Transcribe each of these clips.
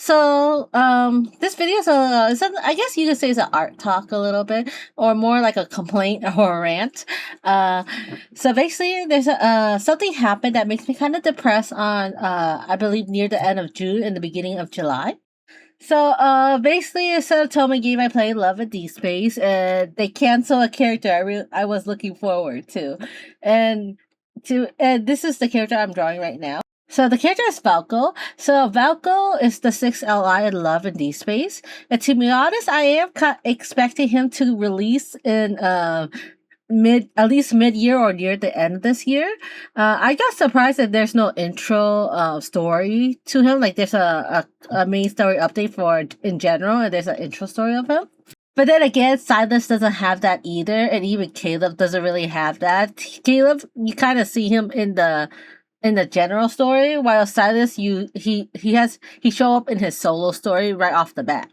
This video is I guess you could say it's an art talk a little bit, or more like a complaint or a rant. Uh, so basically, there's something happened that makes me kind of depressed on, I believe near the end of June and the beginning of July. Basically, it's a Otome game I play, Love and D Space, and they cancel a character I was looking forward to, and this is the character I'm drawing right now. So the character is Falco. So Falco is the sixth ally in Love and D Space, and to be honest, I am expecting him to release in at least mid-year or near the end of this year. I got surprised that there's no intro story to him. Like there's a main story update for in general, and there's an intro story of him. But then again, Silas doesn't have that either, and even Caleb doesn't really have that. Caleb, you kind of see him in the general story, while Silas, he show up in his solo story right off the bat.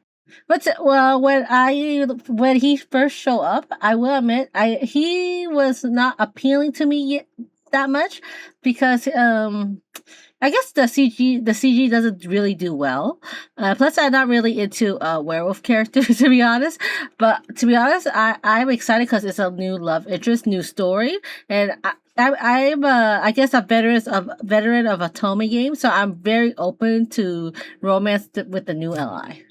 But well, when he first showed up, I will admit he was not appealing to me yet that much because I guess the CG doesn't really do well. Plus, I'm not really into werewolf characters to be honest. But to be honest, I'm excited because it's a new love interest, new story, and I'm I guess a veteran of Otome game, so I'm very open to romance with the new ally.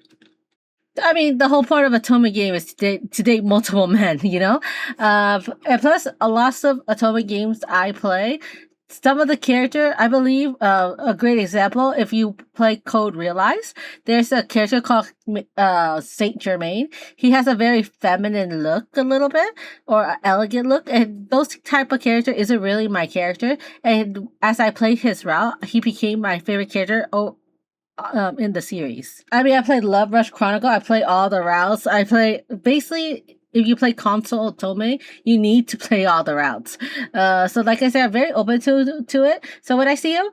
I mean, the whole point of a Otome game is to date multiple men, you know? And plus, a lot of Otome games I play, some of the character, I believe, a great example, if you play Code Realize, there's a character called Saint Germain. He has a very feminine look, a little bit, or an elegant look, and those type of character isn't really my character. And as I played his route, he became my favorite character. In the series. I mean, I played Love Rush Chronicle. I play all the routes. I play basically. If you play console Otome, you need to play all the routes. So like I said, I'm very open to it. So when I see him,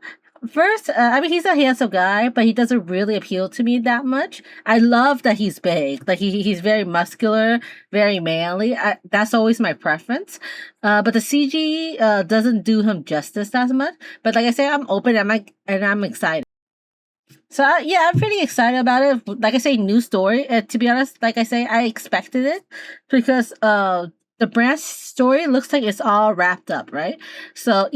first, I mean, he's a handsome guy, but he doesn't really appeal to me that much. I love that he's big. Like he's very muscular, very manly. That's always my preference. But the CG doesn't do him justice as much. But like I said, I'm open. And I'm excited. So yeah, I'm pretty excited about it. Like I say, new story. To be honest, like I say, I expected it because the branch story looks like it's all wrapped up, right? So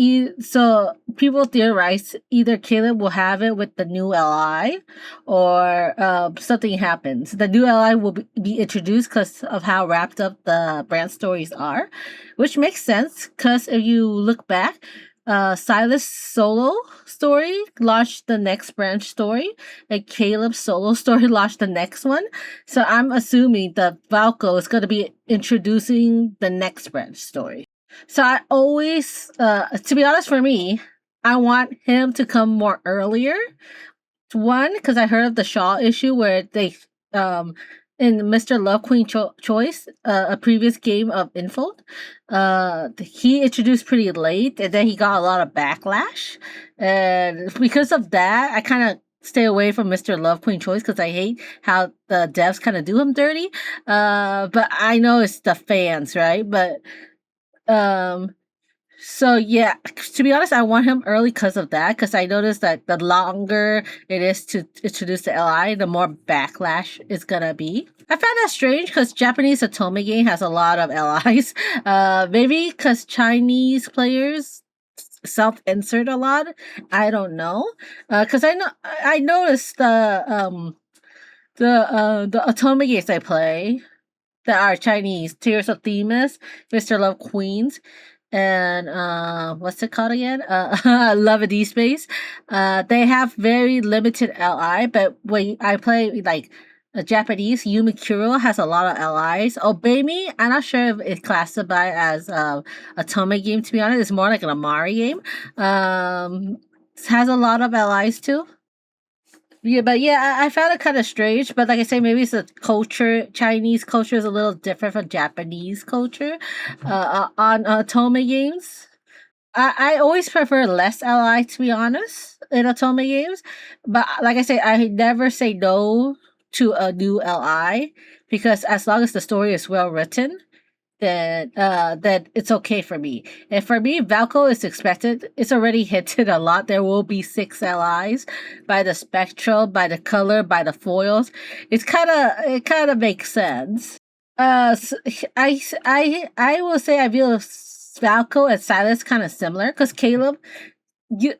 people theorize either Caleb will have it with the new LI, or something happens. The new LI will be introduced because of how wrapped up the branch stories are, which makes sense because if you look back. Silas' solo story launched the next branch story, and Caleb's solo story launched the next one. So I'm assuming that Falco is going to be introducing the next branch story. So I always, to be honest, for me, I want him to come more earlier. One, because I heard of the Shaw issue where they, in Mr. Love Queen Choice, a previous game of Infold, he introduced pretty late, and then he got a lot of backlash, and because of that, I kind of stay away from Mr. Love Queen Choice because I hate how the devs kind of do him dirty. But I know it's the fans, right? But um, so yeah, to be honest, I want him early because of that. Because I noticed that the longer it is to introduce the LI, the more backlash it's gonna be. I found that strange because Japanese Otome game has a lot of LIs. Maybe because Chinese players self-insert a lot. I don't know. Because I noticed the Otome games I play that are Chinese, Tears of Themis, Mr. Love Queens, and what's it called again? Love a D Space. They have very limited LI, but when I play like a Japanese, Yumi Kuro has a lot of LIs. Obey Me, I'm not sure if it's classified as a Tome game, to be honest. It's more like an Amari game. It has a lot of LIs too. Yeah, but yeah, I found it kind of strange. But like I say, maybe it's the culture. Chinese culture is a little different from Japanese culture. On Otome games, I always prefer less LI, to be honest, in Otome games. But like I say, I never say no to a new LI because as long as the story is well written, then it's okay for me. And for me, Valko is expected. It's already hinted a lot. There will be 6 LIs by the spectral, by the color, by the foils. It kind of makes sense. I will say I feel Valko and Silas kind of similar because Caleb,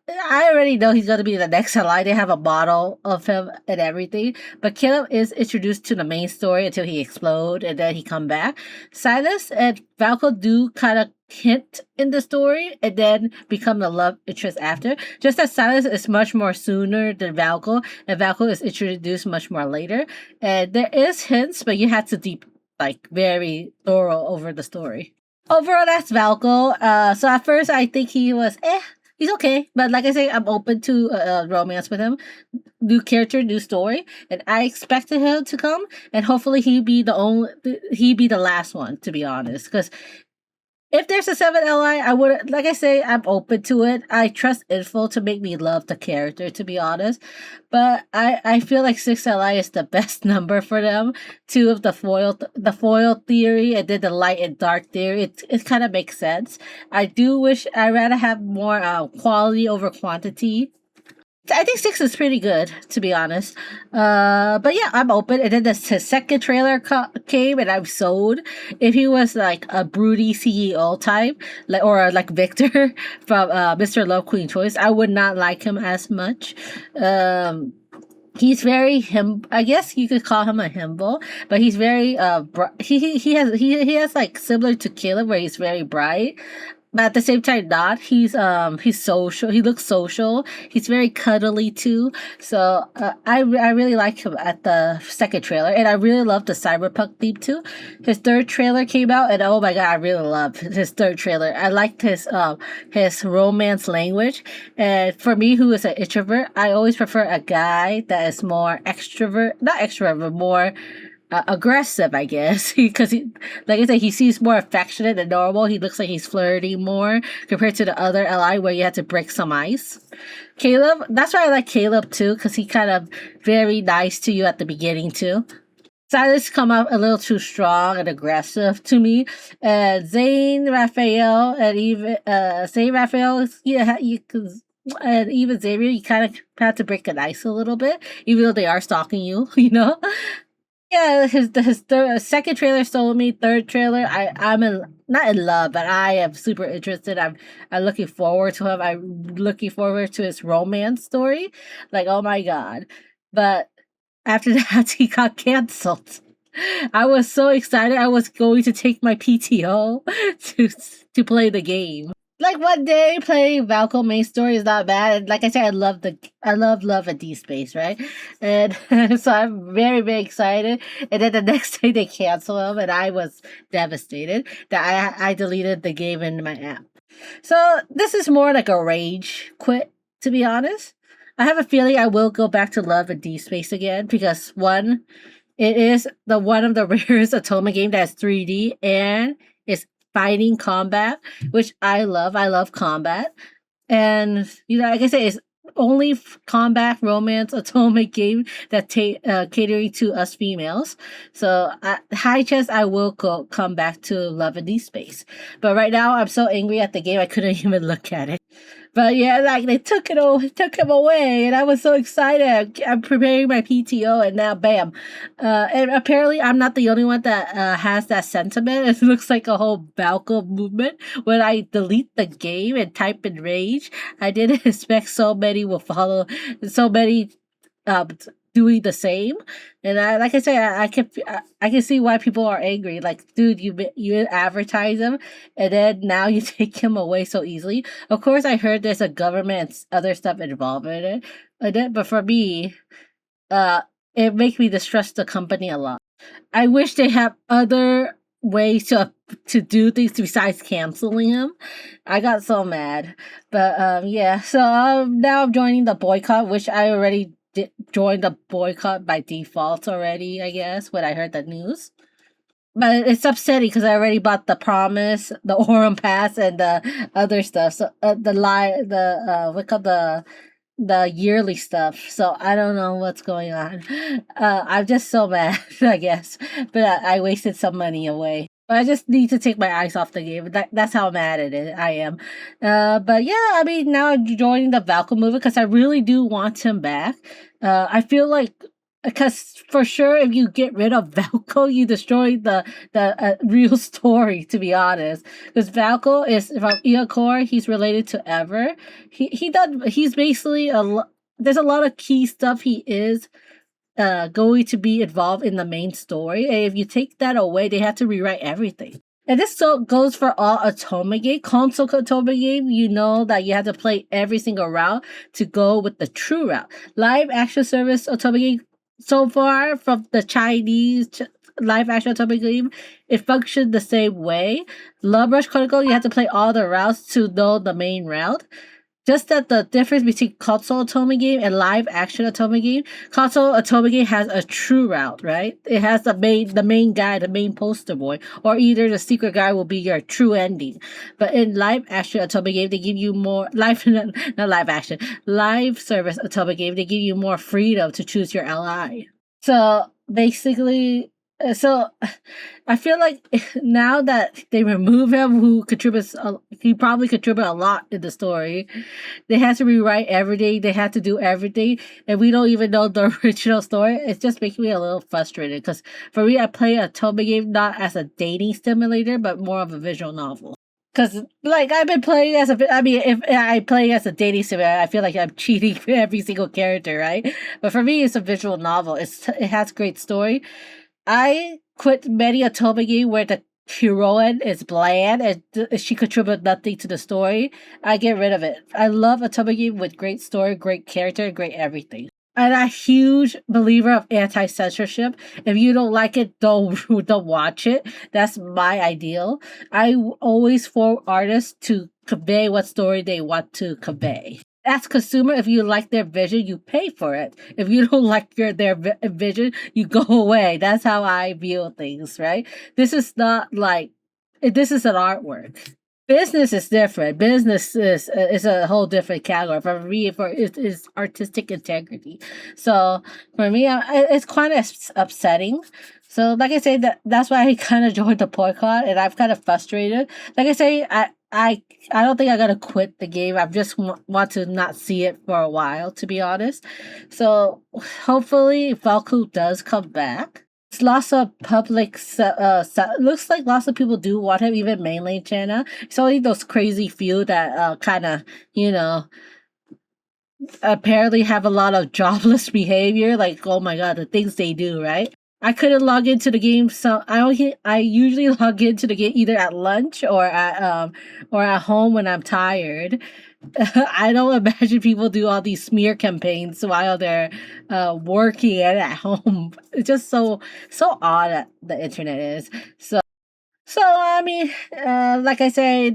I already know he's gonna be the next ally. They have a model of him and everything. But Caleb is introduced to the main story until he explode and then he come back. Silas and Valko do kind of hint in the story and then become the love interest after. Just as Silas is much more sooner than Valko, and Valko is introduced much more later. And there is hints, but you have to deep like very thorough over the story. Overall, that's Valko. So at first I think he was he's okay, but like I say, I'm open to romance with him. New character, new story, and I expected him to come, and hopefully he be the last one. To be honest, because if there's a 7 LI, I would, like I say, I'm open to it. I trust Info to make me love the character, to be honest. But I feel like 6 LI is the best number for them. Two of the foil theory, and then the light and dark theory. It kind of makes sense. I do wish I'd rather have more quality over quantity. I think 6 is pretty good, to be honest. But yeah, I'm open. And then his second trailer came, and I'm sold. If he was like a broody CEO type, or like Victor from Mr. Love Queen Choice, I would not like him as much. He's very I guess you could call him a himbo, but he's very he has like similar to Caleb where he's very bright. But at the same time, not. He's social. He looks social. He's very cuddly too. So I really like him at the second trailer, and I really love the cyberpunk theme too. His third trailer came out, and oh my god, I really love his third trailer. I liked his romance language, and for me, who is an introvert, I always prefer a guy that is more extrovert, not extrovert, but more aggressive, I guess, because like I said, he seems more affectionate than normal. He looks like he's flirting more compared to the other LI where you had to break some ice. Caleb, that's why I like Caleb too, because he kind of very nice to you at the beginning too. Silas come out a little too strong and aggressive to me. And Zane Raphael and even Zane Raphael, yeah, and even Xavier, you kind of have to break the ice a little bit, even though they are stalking you, you know. Yeah, second trailer sold me. Third trailer, I'm not in love, but I am super interested. I'm looking forward to him. I'm looking forward to his romance story. Like, oh my god! But after that, he got canceled. I was so excited. I was going to take my PTO to play the game. Like one day playing Valko main story is not bad. And like I said, I love Love and D Space, right? And so I'm very, very excited. And then the next day they cancel them, and I was devastated that I deleted the game in my app. So this is more like a rage quit, to be honest. I have a feeling I will go back to Love and D Space again because one, it is the one of the rarest Atoma game that's 3D and it's fighting combat, which I love. I love combat. And, you know, like I say, it's only combat romance atomic game that catering to us females. So high chance I will come back to Love and D Space. But right now I'm so angry at the game I couldn't even look at it. But yeah, like they took him away, and I was so excited. I'm preparing my PTO, and now bam! And apparently, I'm not the only one that has that sentiment. It looks like a whole Balco movement. When I delete the game and type in rage, I didn't expect so many will follow. So many doing the same. And like I say, I can see why people are angry. Like, dude, you advertise him, and then now you take him away so easily. Of course, I heard there's a government and other stuff involved in it, but for me, it makes me distrust the company a lot. I wish they have other ways to do things besides canceling him. I got so mad, but yeah. So now I'm joining the boycott, which I already joined the boycott by default already, I guess, when I heard the news. But it's upsetting because I already bought the Promise, the Aurum Pass, and the other stuff. So the yearly stuff. So I don't know what's going on. I'm just so mad, I guess. But I wasted some money away. But I just need to take my eyes off the game. That's how mad at it I am. But yeah, I mean, now I'm joining the Valko movie because I really do want him back. I feel like because for sure, if you get rid of Valko, you destroy the real story. To be honest, because Valko is from Iakor, he's related to Ever. He's basically there's a lot of key stuff he is going to be involved in the main story. And if you take that away, they have to rewrite everything. And this so goes for all Otome game, console Otome game. You know that you have to play every single route to go with the true route. Live action service Otome game so far from the Chinese live action Otome game, it functioned the same way. Love Rush Chronicle, you have to play all the routes to know the main route. Just that the difference between console Otome game and live action Otome game, console Otome game has a true route, right? It has the main guy, the main poster boy, or either the secret guy will be your true ending. But in live action Otome game, they give you more live not live action, live service Otome game, they give you more freedom to choose your LI. So basically, so I feel like now that they remove him, he probably contributed a lot in the story. They had to rewrite everything. They had to do everything, and we don't even know the original story. It's just making me a little frustrated because for me, I play a Toby game not as a dating simulator, but more of a visual novel. Because, like, I've been playing I mean, if I play as a dating simulator, I feel like I'm cheating for every single character, right? But for me, it's a visual novel. It has great story. I quit many a Toby game where the heroine is bland and she contributes nothing to the story. I get rid of it. I love a Toby game with great story, great character, great everything. I'm a huge believer of anti-censorship. If you don't like it, don't watch it. That's my ideal. I always for artists to convey what story they want to convey. As consumer, if you like their vision, you pay for it. If you don't like their vision, you go away. That's how I view things, right? This is not like this is an artwork. Business is different. Business is a whole different category. For me, for it is artistic integrity. So for me, it's kind of upsetting. So like I say, that's why I kind of joined the boycott, and I'm kind of frustrated. Like I say, I don't think I'm gonna quit the game. I just want to not see it for a while, to be honest. So hopefully, Valku does come back. It's lots of public. Looks like lots of people do want him, even mainland China. It's only those crazy few that kind of you know apparently have a lot of jobless behavior. Like, oh my god, the things they do, right? I couldn't log into the game, so I usually log into the game either at lunch or at home when I'm tired. I don't imagine people do all these smear campaigns while they're working and at home. It's just so odd that the internet is. So I mean, like I say,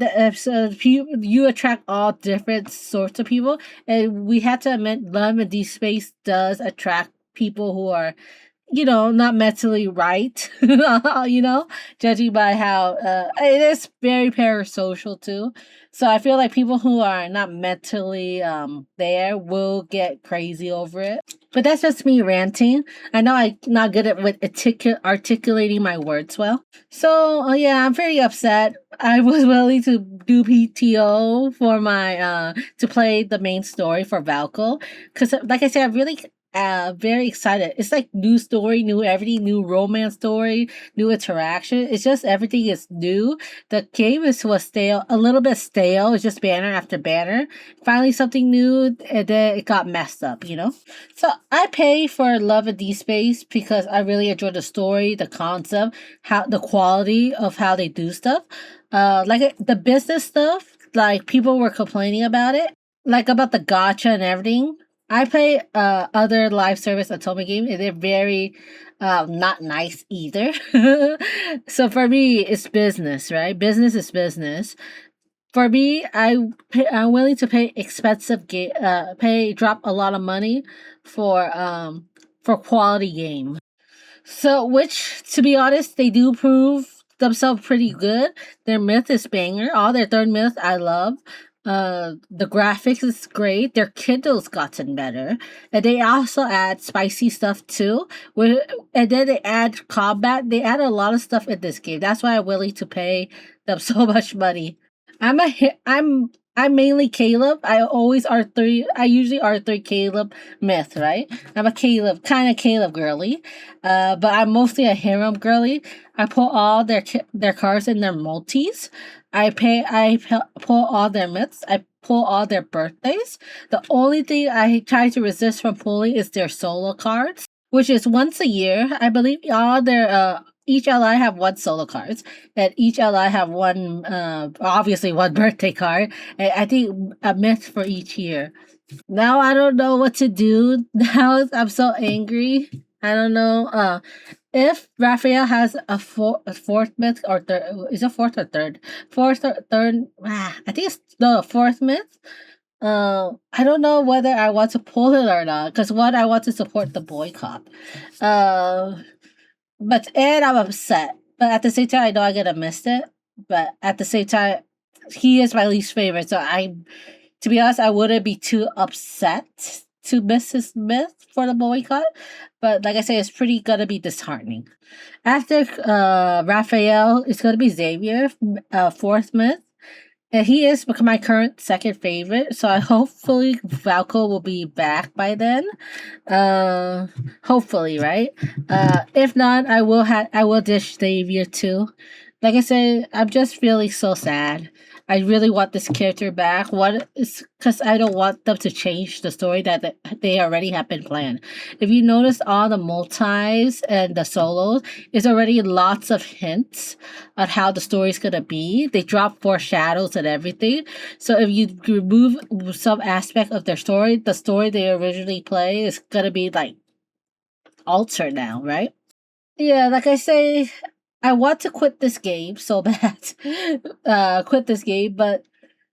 you attract all different sorts of people, and we had to admit, Love and D Space does attract people who are, not mentally right. Judging by how it is very parasocial too. So I feel like people who are not mentally there will get crazy over it. But that's just me ranting. I know I'm not good at with articulating my words well. So yeah, I'm very upset. I was willing to do PTO for my to play the main story for Valko because, like I said, I'm really very excited. It's like new story, new everything, new romance story, new interaction. It's just everything is new. The game was stale, a little bit stale. It's just banner after banner. Finally, something new, and then it got messed up. So I pay for Love and D Space because I really enjoy the story, the concept, how the quality of how they do stuff. Like the business stuff, like people were complaining about it, like about the gotcha and everything. I play other live service Atome game, and they're very not nice either. So for me, it's business, right? Business is business. For me, I'm willing to pay drop a lot of money for quality game. So, which, to be honest, they do prove themselves pretty good. Their myth is banger. All their third myth, I love. The graphics is great. Their Kindle's gotten better, and they also add spicy stuff too. And then they add combat. They add a lot of stuff in this game. That's why I'm willing to pay them so much money. I'm mainly Caleb. I always R3. I usually R3 Caleb myth, right? I'm a Caleb kind of Caleb girly, but I'm mostly a harem girly. I put all their cards in their multis. Pull all their myths. I pull all their birthdays. The only thing I try to resist from pulling is their solo cards, which is once a year. I believe all their each ally have one solo cards, and each ally have one obviously one birthday card. And I think a myth for each year. Now I don't know what to do. Now I'm so angry. I don't know. If Raphael has a fourth myth or third, is it fourth or third? Fourth or third? I think it's the fourth myth. I don't know whether I want to pull it or not because one, I want to support the boycott. And I'm upset, but at the same time, I know I'm gonna miss it. But at the same time, he is my least favorite, so to be honest, I wouldn't be too upset to miss his myth for the boycott. But like I say, it's pretty gonna be disheartening. After Raphael, it's gonna be Xavier, fourth myth. And he is my current second favorite, so I hopefully Valko will be back by then. Hopefully, right? If not, I will dish Xavier too. Like I said, I'm just feeling so sad. I really want this character back. What is because I don't want them to change the story that they already have been planned. If you notice, all the multis and the solos is already lots of hints on how the story's gonna be. They drop foreshadows and everything. So if you remove some aspect of their story, the story they originally play is gonna be like altered now, right? Yeah, like I say, I want to quit this game so bad. Quit this game, but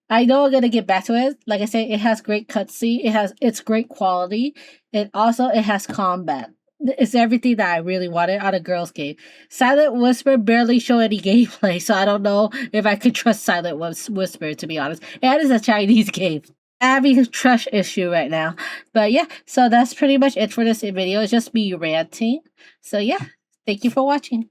I know I'm gonna get back to it. Like I say, it has great cutscene. It's great quality. And also it has combat. It's everything that I really wanted out of girls' game. Silent Whisper barely show any gameplay, so I don't know if I could trust Silent Whisper, to be honest. And it's a Chinese game. I'm having a trust issue right now. But yeah, so that's pretty much it for this video. It's just me ranting. So yeah, thank you for watching.